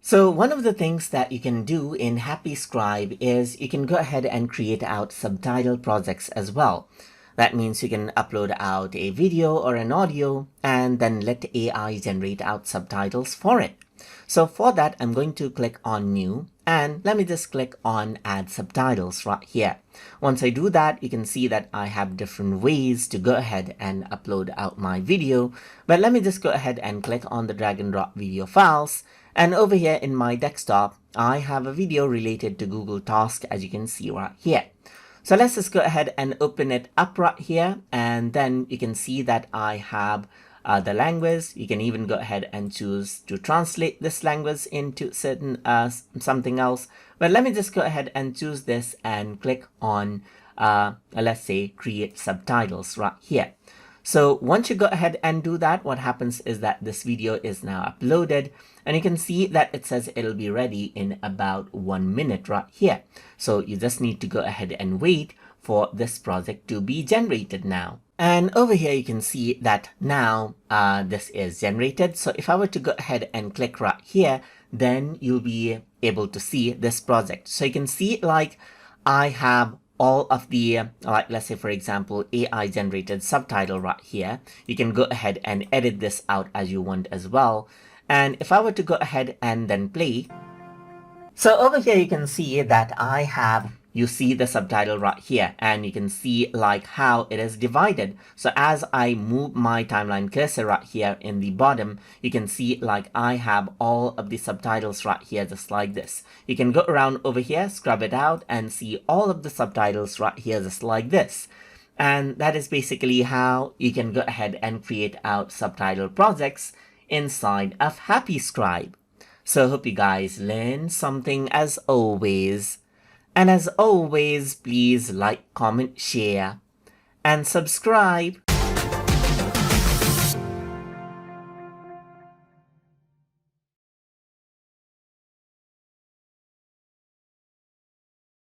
So one of the things that you can do in HappyScribe is you can go ahead and create out subtitle projects as well. That means you can upload out a video or an audio and then let AI generate out subtitles for it. So for that, I'm going to click on New and let me just click on Add Subtitles right here. Once I do that, you can see that I have different ways to go ahead and upload out my video. But let me just go ahead and click on the drag and drop video files. And over here in my desktop, I have a video related to Google Task, as you can see right here. So let's just go ahead and open it up right here. And then you can see that I have the language. You can even go ahead and choose to translate this language into certain something else. But let me just go ahead and choose this and click on, let's say, Create Subtitles right here. So once you go ahead and do that, what happens is that this video is now uploaded and you can see that it says it'll be ready in about 1 minute right here. So you just need to go ahead and wait for this project to be generated now. And over here, you can see that now this is generated. So if I were to go ahead and click right here, then you'll be able to see this project. So you can see like I have all of the, like let's say for example, AI generated subtitle right here. You can go ahead and edit this out as you want as well. And if I were to go ahead and then play, so over here you can see that I have, you see the subtitle right here and you can see like how it is divided. So as I move my timeline cursor right here in the bottom, you can see like I have all of the subtitles right here just like this. You can go around over here, scrub it out and see all of the subtitles right here just like this. And that is basically how you can go ahead and create out subtitle projects inside of HappyScribe. So hope you guys learned something as always. And as always, please like, comment, share, and subscribe.